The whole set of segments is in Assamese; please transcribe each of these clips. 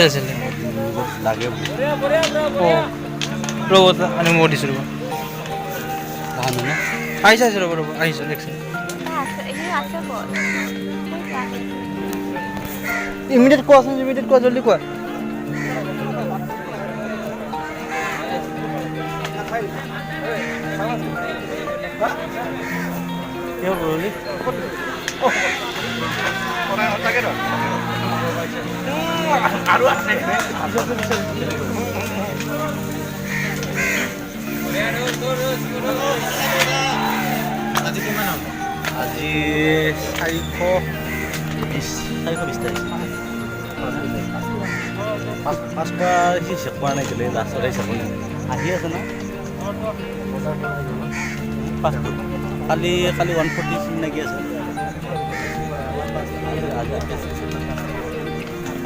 আছে লাগে ৰ'ব আমি মই দিছোঁ ৰ'ব আহিছে ৰ'ব ৰ'ব আহিছে দেখছে ইমিডিয়েট কোৱাচোন ইমিডিয়েট কোৱা জলদি কোৱা আৰু আছে আজি কিমান হ'ল আজি 420 পাঁচটা হিচাপ কৰা নাই কেলে লাষ্টত হিচাপ আহি আছে ন কালি 140 লাগি আছে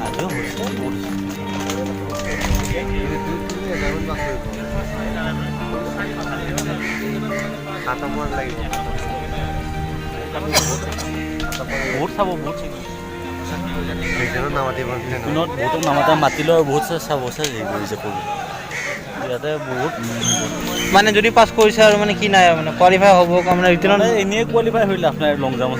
আজিও হৈছে খাতাপন লাগিব বহুত চাব বহুত দিনত বহুতক নামাতে মাতিলেও আৰু বহুত চাব হেৰি কৰিছে কৰি ইয়াতে বহুত মানে যদি পাছ কৰিছে আৰু মানে কি নাই আৰু মানে কোৱালিফাই হ'ব মানে ৰিটাৰ্ণত মানে এনেই কোৱালিফাই হৈ লাভ নাই লং জাম্প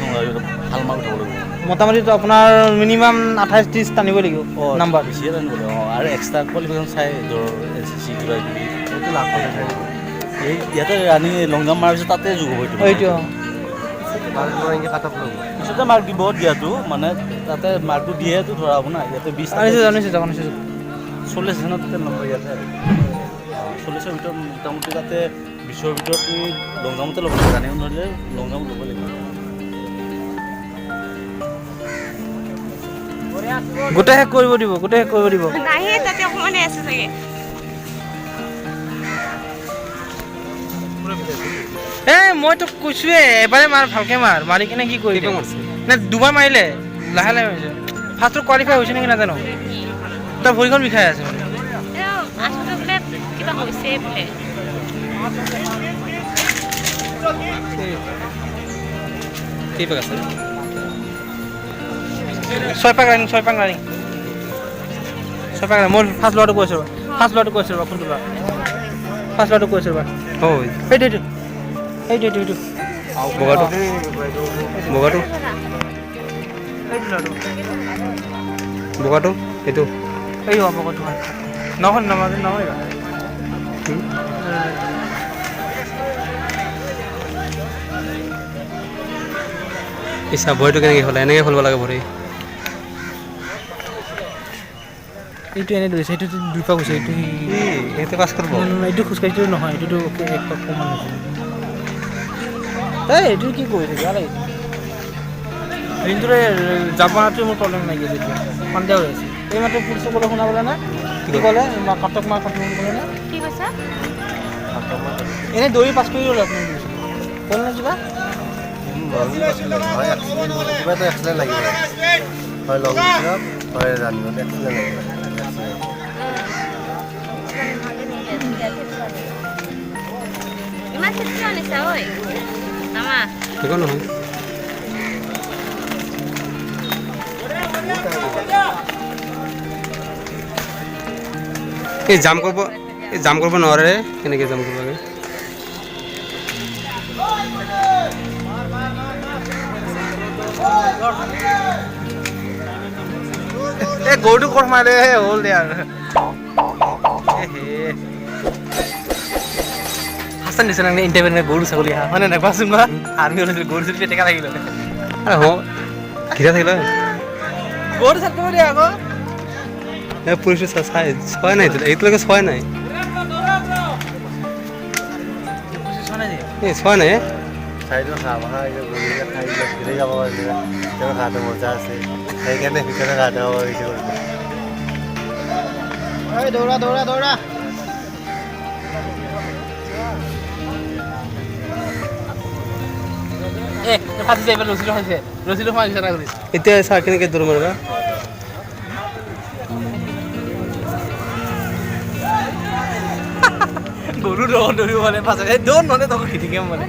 ভাল মাৰ্ক উঠাব লাগিব মোটামুটিতো আপোনাৰ মিনিমাম 28-30 টানিব লাগিব নাম্বাৰ বেছিয়ে টানিব লাগিব আৰু এক্সট্ৰা কোৱালিফিকেশ্যন চাই ধৰ SSC কিবা কিবি সেইটো লাভ কৰি থাকিব এই ইয়াতে ৰানিং লং জাম্প মাৰাৰ পিছত তাতে যোগ হ'ব এইটো পিছতে মাৰ্ক দিব দিয়াটো মানে তাতে মাৰ্কটো দিয়েতো ধৰা হ'ব না ইয়াতে 20 জানিছোঁ 40 জনত নম্বৰ ইয়াতে 40ৰ ভিতৰত মোটামুটি তাতে 20ৰ ভিতৰত তুমি লং জাম্পতে ল'ব লাগিব ৰানিং নহ'লে লং জাম্প ল'ব লাগিব গোটেই শেষ কৰিব দিব নাহে তাতে অকণমানে আছে চাগে মইতো কৈছোৱে এবাৰে মাৰ ভালকে মাৰি কিনে কি কৰি নে দুবাৰ মাৰিলে লাহে মাৰিছে ফাৰ্ষ্টত কোৱালিফাই হৈছে নেকি নাজানো তাৰ ভৰিখন বিষাই আছে মানে আচলতে বোলে কিবা হৈছে বোলে ছয় পাক ৰানিং মই ফাৰ্ষ্ট ল'ৰাটো কৈছোঁ ৰ'বা কোনটো ল'ৰা ফাৰ্ষ্ট ল'ৰাটো কৈছোঁ ৰ'বা এইটো বগাটো এইটো এই বগাটো নহয় ইচ্ছা ভৰিটো কেনেকৈ হ'লে এনেকৈ খুলিব লাগে ভৰি এইটো এনেই ধৰিছে এইটো দুই পাক হৈছে এইটো পাছ কৰিব এইটো খোজকাঢ়িটো নহয় এইটোতো এক পাক কমান হৈছে এইটো কি কৰিছে বেয়া লাগিছে ঋণটোৰে জাপানাটো মোৰ প্ৰব্লেম লাগি আছে এতিয়া সন্দেহ হৈ আছে এই মাত্ৰ পুলিচে ক'লে শুনা পালে না কি ক'লে কাটক মাৰ ক'লে না কি কৈছা এনেই দৌৰি পাছ কৰি ল'লে আপুনি ক'লে না কিবা ইমান ক্ষেত্ৰত আনিছা ঐ আমা একো নহয় এই জাম কৰিব নোৱাৰে কেনেকৈ জাম কৰিব লাগে গৰুটো ক'ত মাৰে হ'ল দে আৰু হাসান দিছে না ইণ্টাৰভিউ গৰু ছাগলী হয় নে নাই কোৱাচোন বা আৰ্মি ওলাইছিল গৰু চুলি টেকা লাগিল ঘিৰা থাকিলে গৰু চাব দিয়ে আকৌ পুলিচে চোৱা নাই এইটোলৈকে চোৱা নাই চোৱা নাই চাইডৰ খাই ফিৰে যাব তেওঁ খাওঁতে মজা আছে সেইকাৰণে ভিতৰত খাওঁতে হ'ব দৌৰা ফাটিছে এইবাৰ ৰছীটো সোমাই গৈছে না কৰি এতিয়া চাহ কেনেকৈ দৌৰ মাৰিবা গৰু দৌৰিব মানে পাছত এই দৌৰ নহ'লে তখন খিটিকে মানে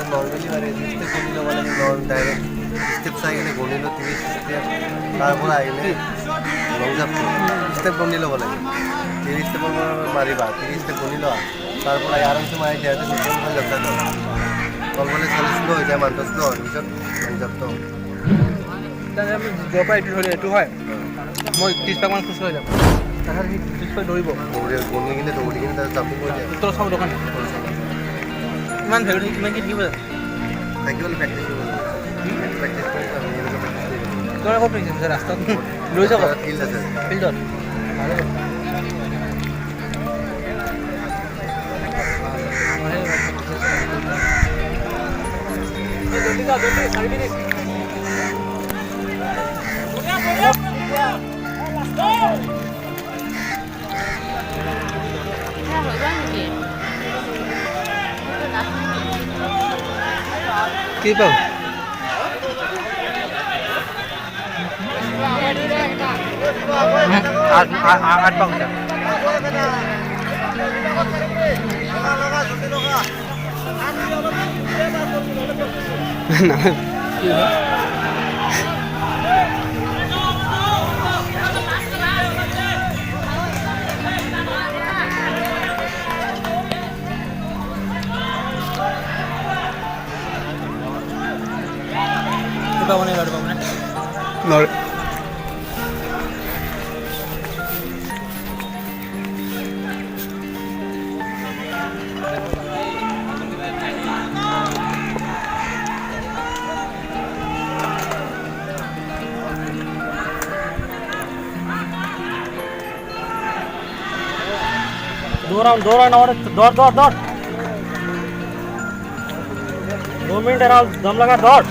গৰু নৰ্মেলি মানে ষ্টেপ কমি ল'ব লাগে ডাইৰেক্ট ষ্টেপ চাই কিনে গণি লওঁ 30 ষ্টেপ তাৰপৰা আহিলে লং জাম্প ষ্টেপ গণি ল'ব লাগে 30 ষ্টেপৰ মাৰিবা 30 ষ্টেপ গণি লোৱা তাৰপৰা আৰামছে মাৰি দিয়া দুজন যাত্ৰা কৰা তলফালে চলি শ্ল' হৈ যায় মানুহটো শ্ল' হোৱাৰ পিছত লং জাম্পটো য'ৰ পৰা এইটো ধৰি এইটো হয় মই 30 পাকমান খোজকাঢ়ি যাম তাৰপিছত সি 30 পাক দৌৰিব গণি কিনে দৌৰি কিনে তাৰপিছত জাম্পিং কৰি দিয়ে তোৰ চাব দোকান ইমান ভেলু ইমান কি থাকিব থাকিবলৈ প্ৰেক্টিছ কৰিব লাগে প্ৰেক্টিছ কৰি তোৰ ক'ত প্ৰেক্টিছ ৰাস্তাত লৈ যাব ফিল্ড আছে ফিল্ডত ভালে কি পাব আঠ পাক পাবনে গাড়ি পাবনে নৰে दौड़ दौड़ 2 मिनट दम लगा दौड़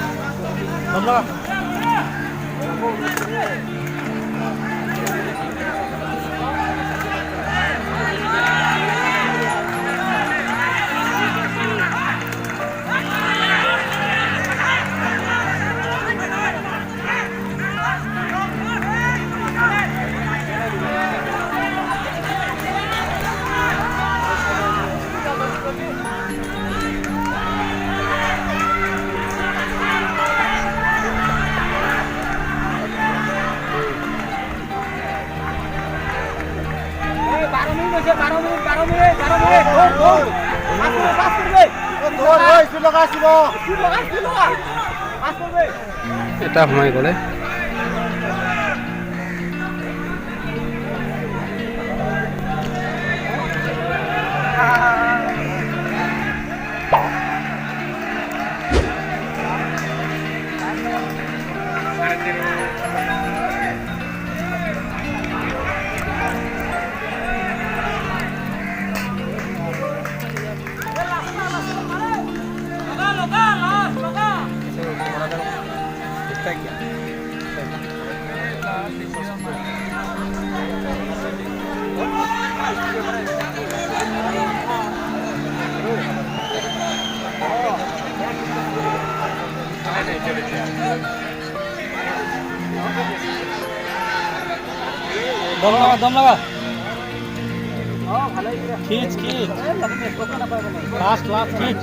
दम लगा এটা সোমাই গ'লে दम लगा खींच लास्ट खींच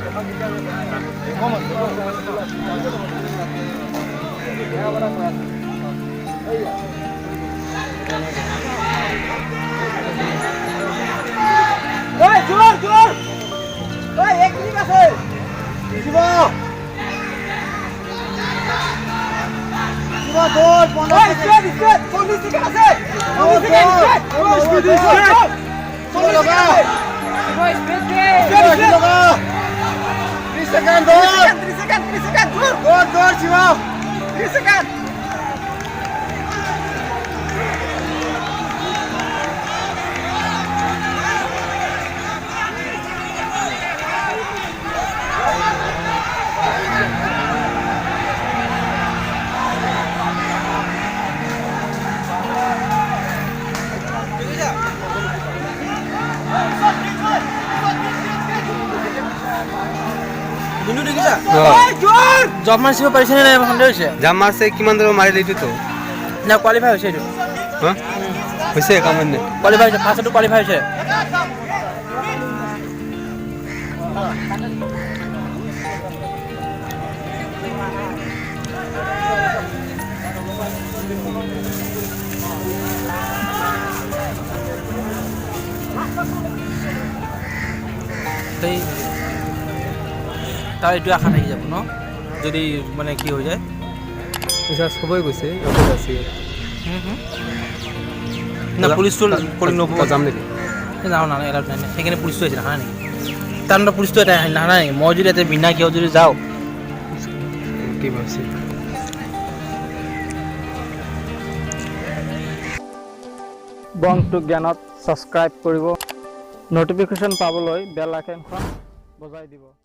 জব মাৰিব পাৰিছে নে নাই সন্দেহ হৈছে জাম মাৰছে কিমান দূৰ মাৰিলে এইটোতো না কোৱালিফাই হৈছে এইটো হা হৈছে কামত নে কোৱালিফাই হৈছে ফাৰ্ষ্টটো কোৱালিফাই হৈছে তাৰ এইটো আশা থাকি যাব ন যদি মানে কি হৈ যায় পইচা সবই গৈছে অকল আছে না পুলিচটো কলিং নব যাম নেকি যাওঁ নালাগে এলাউড নাই সেইকাৰণে পুলিচটো আহিছে নাহা নেকি তাৰ পুলিচটো এটা নাহা নেকি মই যদি এতিয়া বিনা কিয় যদি যাওঁ কি ভাবিছে বংটো জ্ঞানত ছাবস্ক্ৰাইব কৰিব নটিফিকেশ্যন পাবলৈ বেল আইকনখন বজাই দিব